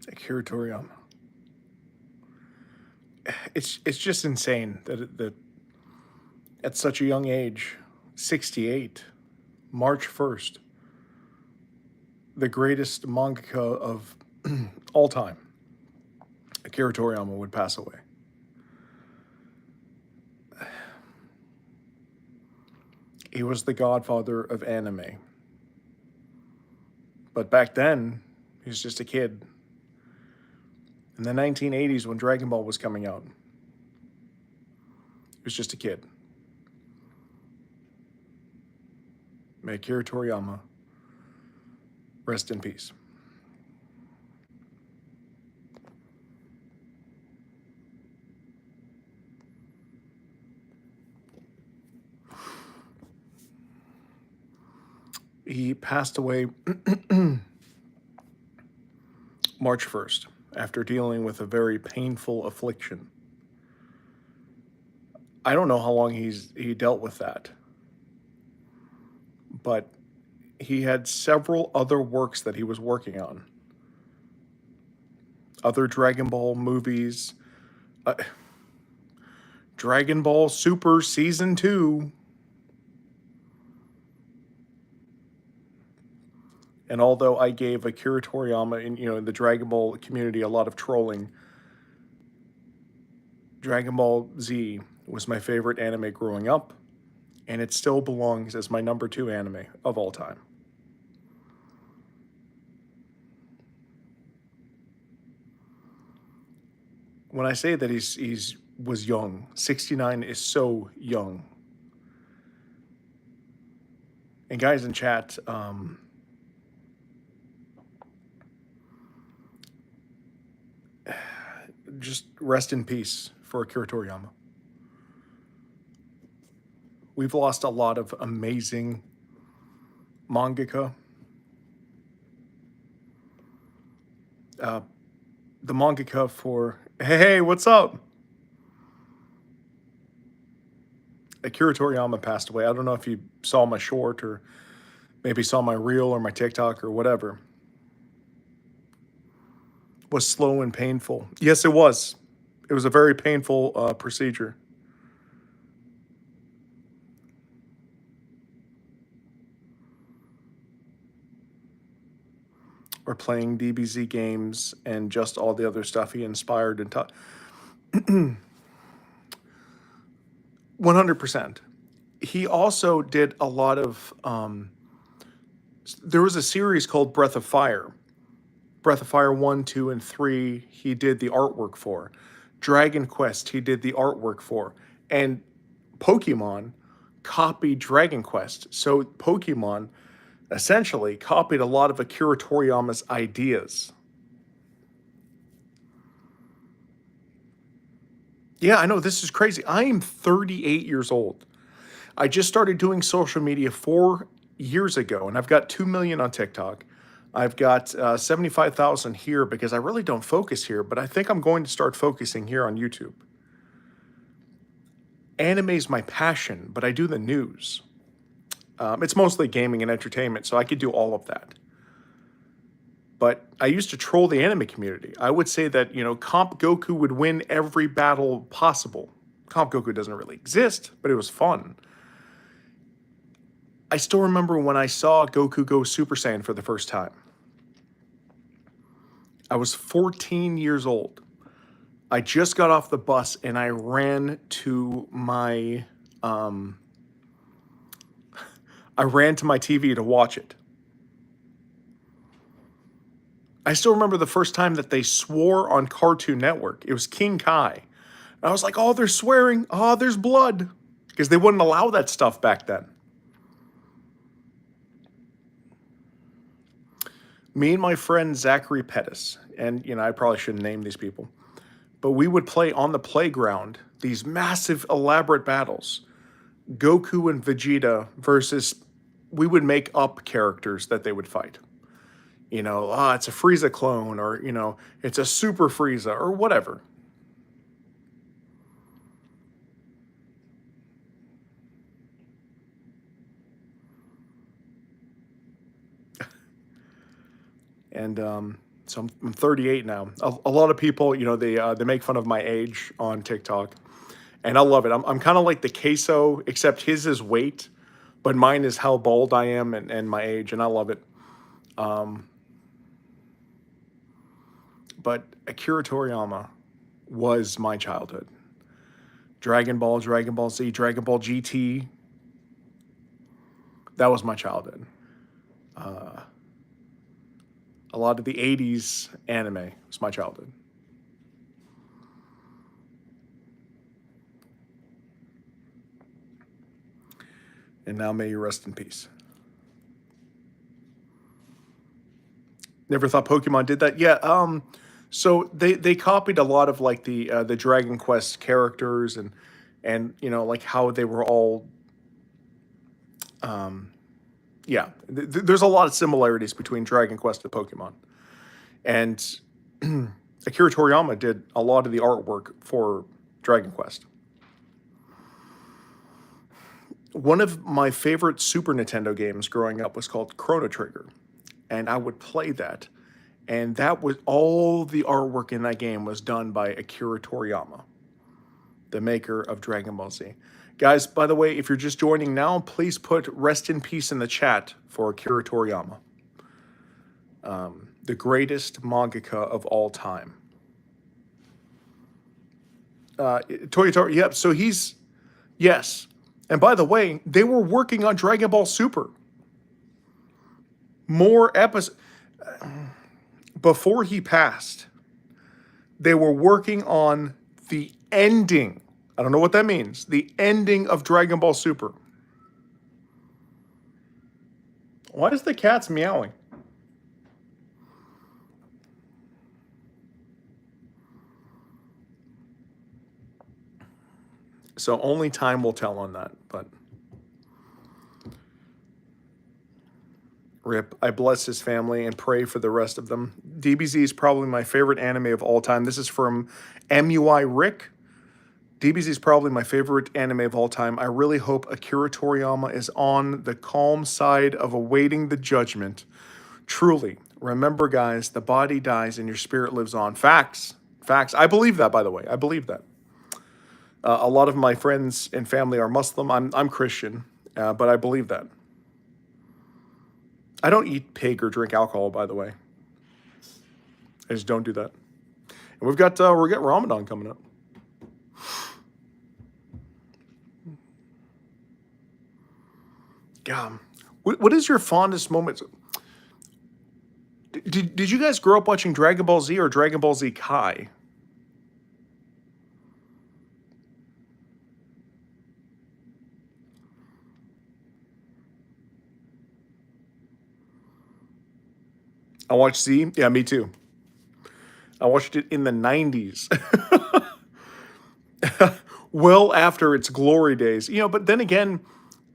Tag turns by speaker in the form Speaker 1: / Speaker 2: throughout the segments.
Speaker 1: Akira Toriyama. It's just insane that at such a young age, 68, March 1st, the greatest mangaka of all time, Akira Toriyama, would pass away. He was the godfather of anime. But back then, he was just a kid. In the 1980s, when Dragon Ball was coming out, he was just a kid. May Akira Toriyama rest in peace. He passed away March 1st after dealing with a very painful affliction. I don't know how long he dealt with that, but he had several other works that he was working on. Other Dragon Ball movies, uh, Dragon Ball Super Season 2. And although I gave Akira Toriyama in the Dragon Ball community a lot of trolling, Dragon Ball Z was my favorite anime growing up, and it still belongs as my number 2 anime of all time. When I say that he's was young, 69 is so young. And guys in chat, just rest in peace for Akira Toriyama. We've lost a lot of amazing mangaka. The mangaka for hey, what's up? Akira Toriyama passed away. I don't know if you saw my short or maybe saw my reel or my TikTok or whatever. Was slow and painful. Yes, it was. It was a very painful procedure. Or playing DBZ games and just all the other stuff he inspired and taught. 100%. He also did a lot of. There was a series called Breath of Fire. Breath of Fire 1, 2, and 3, he did the artwork for. Dragon Quest, he did the artwork for. And Pokemon copied Dragon Quest. So Pokemon essentially copied a lot of Akira Toriyama's ideas. Yeah, I know, this is crazy. I am 38 years old. I just started doing social media 4 years ago, and I've got 2 million on TikTok. I've got 75,000 here because I really don't focus here, but I think I'm going to start focusing here on YouTube. Anime is my passion, but I do the news. It's mostly gaming and entertainment, so I could do all of that. But I used to troll the anime community. I would say that, Comp Goku would win every battle possible. Comp Goku doesn't really exist, but it was fun. I still remember when I saw Goku go Super Saiyan for the first time. I was 14 years old. I just got off the bus and I ran to my TV to watch it. I still remember the first time that they swore on Cartoon Network. It was King Kai. And I was like, oh, they're swearing. Oh, there's blood. Because they wouldn't allow that stuff back then. Me and my friend Zachary Pettis, and I probably shouldn't name these people, but we would play on the playground these massive, elaborate battles. Goku and Vegeta versus, we would make up characters that they would fight. It's a Frieza clone, or, it's a Super Frieza, or whatever. And So I'm 38 now. A lot of people, you know, they make fun of my age on TikTok, and I love it. I'm kind of like the queso, except his is weight, but mine is how bald I am and my age, and I love it. But Akira Toriyama was my childhood. Dragon Ball, Dragon Ball Z, Dragon Ball GT. That was my childhood. A lot of the 80s anime was my childhood. And now may you rest in peace. Never thought Pokemon did that. Yeah, so they copied a lot of like the Dragon Quest characters and you know like how they were all yeah. There's a lot of similarities between Dragon Quest and Pokemon. And Akira Toriyama did a lot of the artwork for Dragon Quest. One of my favorite Super Nintendo games growing up was called Chrono Trigger, and I would play that. And that was all the artwork in that game was done by Akira Toriyama, the maker of Dragon Ball Z. Guys, by the way, if you're just joining now, please put rest in peace in the chat for Akira Toriyama, the greatest mangaka of all time. Toyotori, yep, so he's, yes. And by the way, they were working on Dragon Ball Super. More episodes. Before he passed, they were working on the ending. I don't know what that means. The ending of Dragon Ball Super. Why is the cat's meowing? So only time will tell on that, but rip. I bless his family and pray for the rest of them. DBZ is probably my favorite anime of all time. This is from MUI Rick. DBZ is probably my favorite anime of all time. I really hope Akira Toriyama is on the calm side of awaiting the judgment. Truly, remember, guys, the body dies and your spirit lives on. Facts. Facts. I believe that, by the way. I believe that. A lot of my friends and family are Muslim. I'm Christian, but I believe that. I don't eat pig or drink alcohol, by the way. I just don't do that. And we've got Ramadan coming up. God, what is your fondest moment? Did you guys grow up watching Dragon Ball Z or Dragon Ball Z Kai? I watched Z. Yeah, me too. I watched it in the 90s. Well after its glory days. You know, but then again,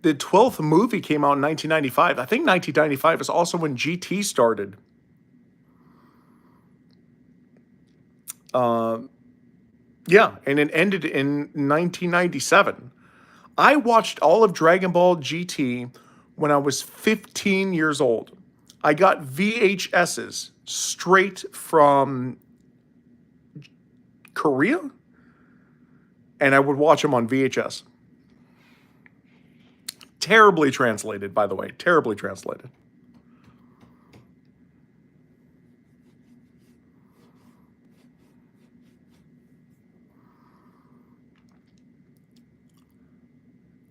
Speaker 1: the 12th movie came out in 1995. I think 1995 is also when GT started. Yeah, and it ended in 1997. I watched all of Dragon Ball GT when I was 15 years old. I got VHSs straight from Korea, and I would watch them on VHS. Terribly translated, by the way. Terribly translated.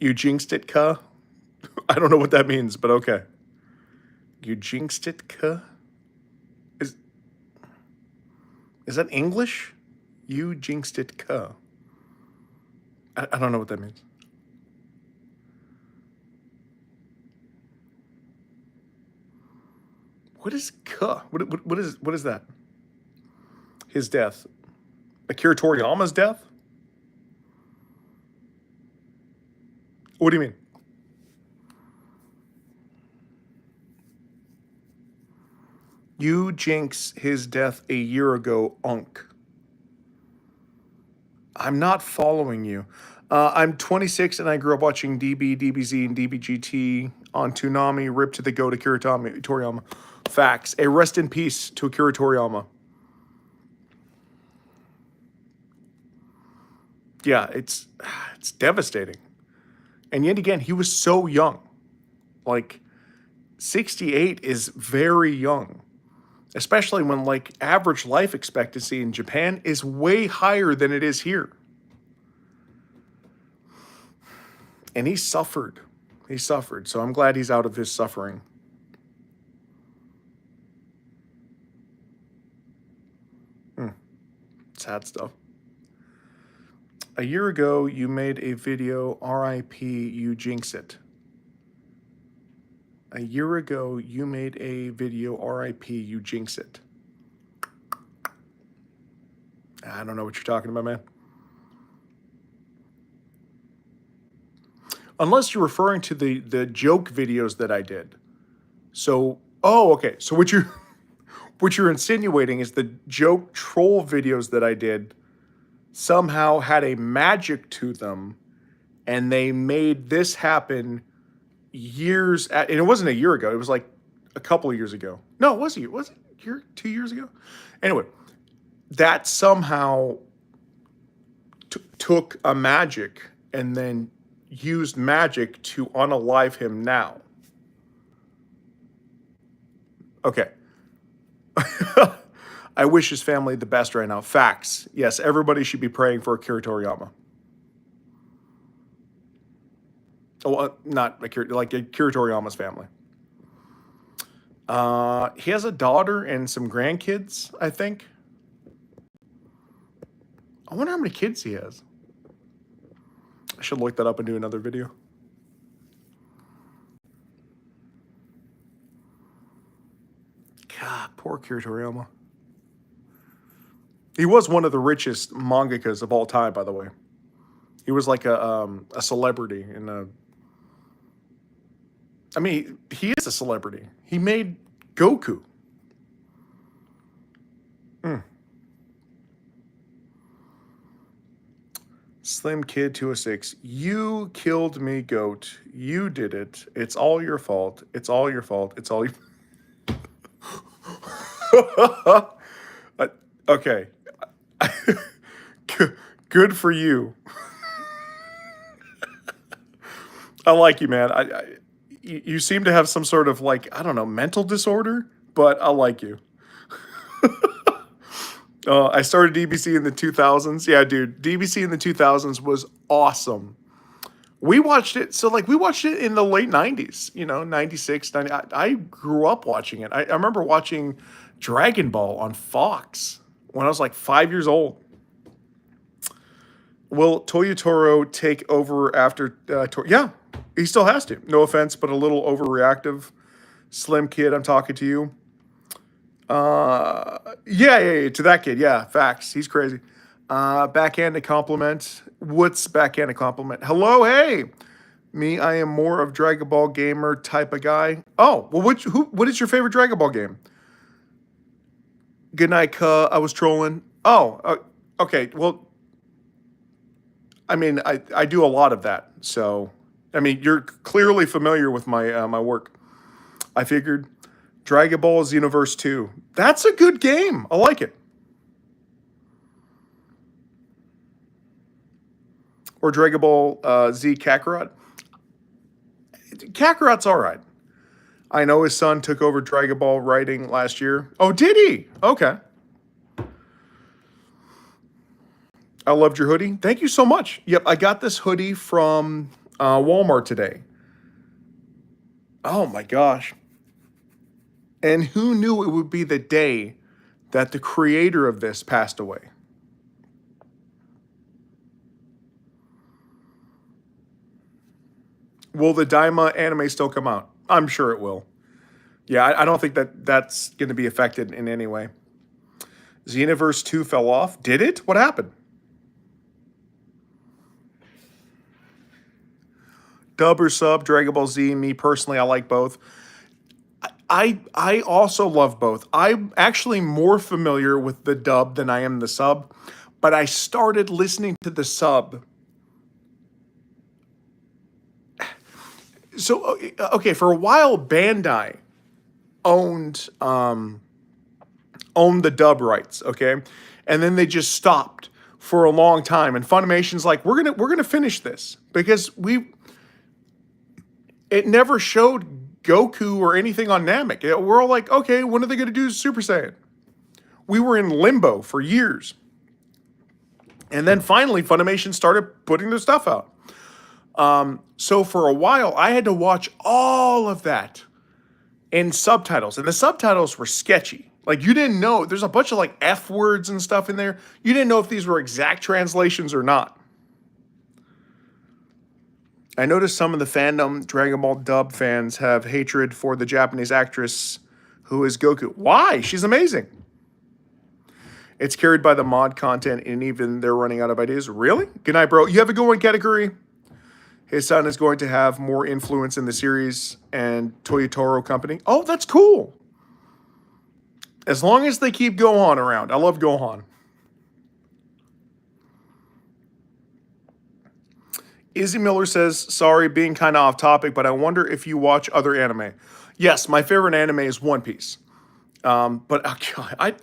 Speaker 1: You jinxed it, cuh? I don't know what that means, but okay. You jinxed it, cuh? Is that English? You jinxed it, cuh. I don't know what that means. What is cuh? What is that? His death. Akira Toriyama's death? What do you mean? You jinx his death a year ago, Unk. I'm not following you. I'm 26 and I grew up watching DB, DBZ, and DBGT on Toonami. Rip to the goat, Akira Toriyama. Facts. A rest in peace to Akira Toriyama. Yeah, it's devastating. And yet again, he was so young. Like 68 is very young, especially when like average life expectancy in Japan is way higher than it is here. And he suffered. He suffered. So I'm glad he's out of his suffering. Sad stuff. A year ago, you made a video, RIP, you jinx it. A year ago, you made a video, RIP, you jinx it. I don't know what you're talking about, man. Unless you're referring to the joke videos that I did. So, oh, okay. So what you're insinuating is the joke troll videos that I did somehow had a magic to them, and they made this happen and it wasn't a year ago. It was like a couple of years ago. No, was it 2 years ago? Anyway, that somehow took a magic and then used magic to unalive him now. Okay. I wish his family the best right now. Facts. Yes, everybody should be praying for Akira Toriyama. Oh, not Akira, like Akira Toriyama's family. He has a daughter and some grandkids, I think. I wonder how many kids he has. I should look that up and do another video. God, poor Akira Toriyama. He was one of the richest mangakas of all time, by the way. He was like a celebrity in a. I mean, he is a celebrity. He made Goku. Slim Kid 206. You killed me, goat. You did it. It's all your fault. It's all your fault. It's all your. Okay. Good for you. I like you, man. You seem to have some sort of like, I don't know, mental disorder, but I like you. I started DBC in the 2000s. Yeah, dude, DBC in the 2000s was awesome. We watched it. So like we watched it in the late 90s, 96, 90. I grew up watching it. I remember watching Dragon Ball on Fox when I was like 5 years old. Will Toyotaro take over after yeah, he still has to. No offense, but a little overreactive. Slim Kid, I'm talking to you. Yeah, to that kid. Yeah, facts. He's crazy. Backhanded compliment. What's backhanded compliment? Hello, hey. Me, I am more of Dragon Ball gamer type of guy. Oh, well, what is your favorite Dragon Ball game? Good night, I was trolling. Oh, okay. Well, I mean, I do a lot of that. So, I mean, you're clearly familiar with my my work. I figured Dragon Ball Xenoverse 2. That's a good game. I like it. Or Dragon Ball Z Kakarot. Kakarot's all right. I know his son took over Dragon Ball writing last year. Oh, did he? Okay. I loved your hoodie. Thank you so much. Yep, I got this hoodie from Walmart today. Oh my gosh. And who knew it would be the day that the creator of this passed away? Will the Daima anime still come out? I'm sure it will. Yeah, I don't think that's going to be affected in any way. Xenoverse 2 fell off. Did it? What happened? Dub or sub, Dragon Ball Z, me personally, I like both. I also love both. I'm actually more familiar with the dub than I am the sub, but I started listening to the sub. So, okay, for a while, Bandai owned owned the dub rights, okay? And then they just stopped for a long time. And Funimation's like, we're gonna finish this because it never showed Goku or anything on Namek. We're all like, okay, when are they gonna do Super Saiyan? We were in limbo for years. And then finally, Funimation started putting their stuff out. So for a while, I had to watch all of that in subtitles, and the subtitles were sketchy. Like you didn't know, there's a bunch of like F words and stuff in there. You didn't know if these were exact translations or not. I noticed some of the fandom Dragon Ball dub fans have hatred for the Japanese actress who is Goku. Why? She's amazing. It's carried by the mod content, and even they're running out of ideas. Really? Good night, bro. You have a good one, category. His son is going to have more influence in the series and Toyotaro Company. Oh, that's cool. As long as they keep Gohan around. I love Gohan. Izzy Miller says, sorry, being kind of off topic, but I wonder if you watch other anime. Yes, my favorite anime is One Piece. But God,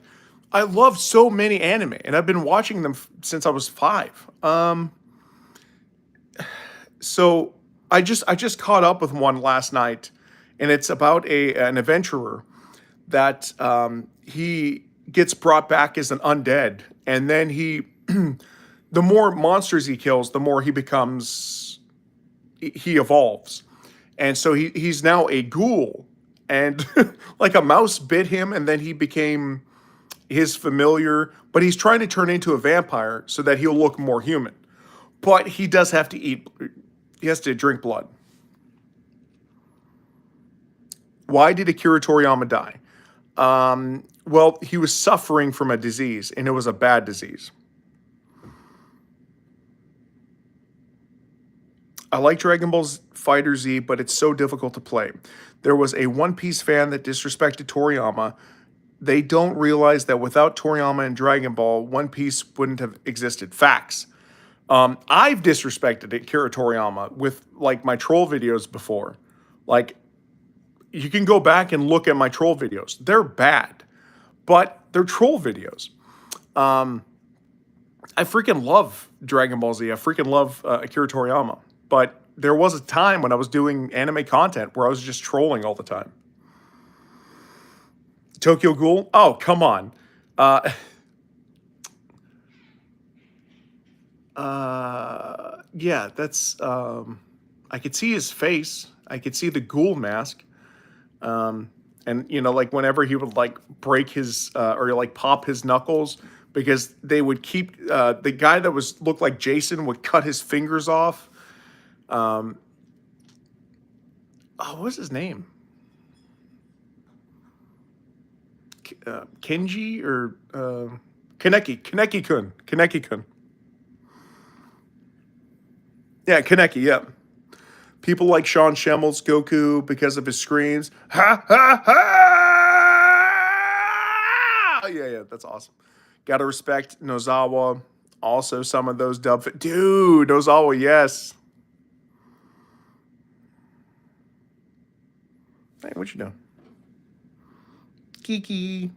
Speaker 1: I love so many anime, and I've been watching them since I was 5. So I just caught up with one last night, and it's about an adventurer that he gets brought back as an undead, and then the more monsters he kills, the more he evolves, and so he's now a ghoul, and like a mouse bit him, and then he became his familiar, but he's trying to turn into a vampire so that he'll look more human, but he does have to eat. He has to drink blood. Why did Akira Toriyama die? Well, he was suffering from a disease, and it was a bad disease. I like Dragon Ball Fighter Z, but it's so difficult to play. There was a One Piece fan that disrespected Toriyama. They don't realize that without Toriyama and Dragon Ball, One Piece wouldn't have existed. Facts. I've disrespected Akira Toriyama with like my troll videos before. Like, you can go back and look at my troll videos. They're bad, but they're troll videos. I freaking love Dragon Ball Z. I freaking love Akira Toriyama. But there was a time when I was doing anime content where I was just trolling all the time. Tokyo Ghoul? Oh, come on. Yeah, that's, I could see his face. I could see the ghoul mask. And, you know, like whenever he would like break his, or like pop his knuckles, because they would keep, the guy that looked like Jason would cut his fingers off. Oh, what's his name? Kenji or, Kaneki-kun. Yeah, Kaneki, yep. People like Sean Schemmel's Goku because of his screams. Ha, ha, ha! Yeah, that's awesome. Gotta respect Nozawa. Also, some of those Dude, Nozawa, yes. Hey, what you doing? Kiki.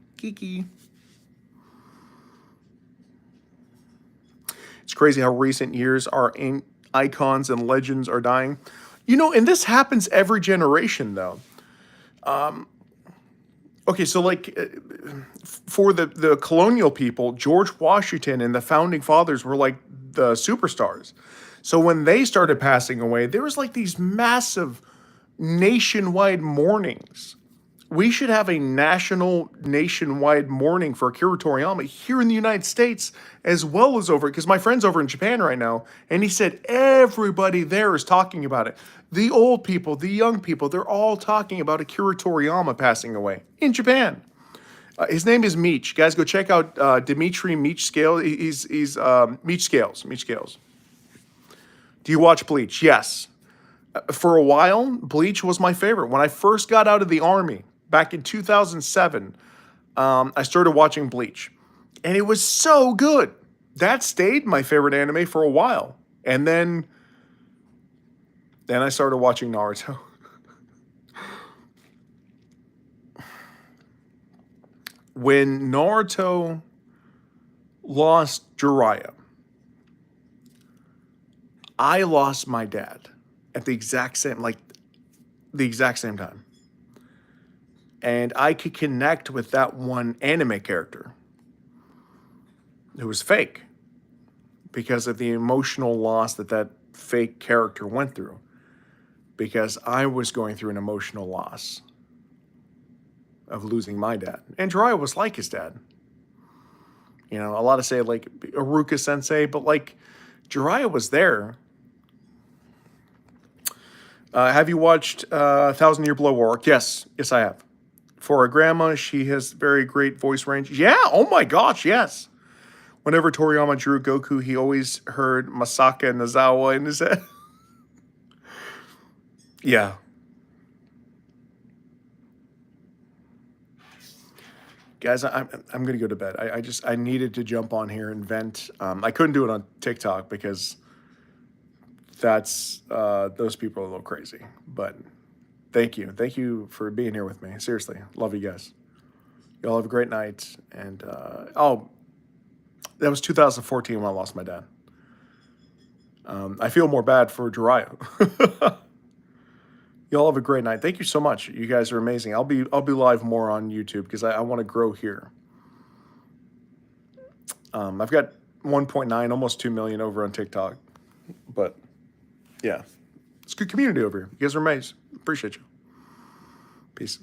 Speaker 1: It's crazy how recent years our icons and legends are dying. You know, and this happens every generation, though. Okay, so like for the colonial people, George Washington and the founding fathers were like the superstars. So when they started passing away, there was like these massive nationwide mournings. We should have a nationwide mourning for Akira Toriyama here in the United States, as well as over, because my friend's over in Japan right now, and he said everybody there is talking about it. The old people, the young people, they're all talking about Akira Toriyama passing away in Japan. His name is Meech. Guys, go check out Dimitri Meech Scales. He's Meech Scales. Do you watch Bleach? Yes. For a while, Bleach was my favorite. When I first got out of the army, back in 2007, I started watching Bleach. And it was so good. That stayed my favorite anime for a while. And then I started watching Naruto. when Naruto lost Jiraiya, I lost my dad at the exact same time. And I could connect with that one anime character who was fake because of the emotional loss that that fake character went through. Because I was going through an emotional loss of losing my dad. And Jiraiya was like his dad. You know, a lot of say like Iruka Sensei, but like Jiraiya was there. Have you watched Thousand Year Blood War? Yes, I have. For a grandma, she has very great voice range. Yeah, oh my gosh, yes. Whenever Toriyama drew Goku, he always heard Masaka Nozawa in his head. Yeah. Guys, I'm gonna go to bed. I needed to jump on here and vent. I couldn't do it on TikTok because that's those people are a little crazy. But thank you for being here with me. Seriously, love you guys. Y'all have a great night. And oh, that was 2014 when I lost my dad. I feel more bad for Jiraiya. Y'all have a great night. Thank you so much. You guys are amazing. I'll be live more on YouTube because I want to grow here. I've got 1.9, almost 2 million over on TikTok. But yeah, it's a good community over here. You guys are amazing. Appreciate you.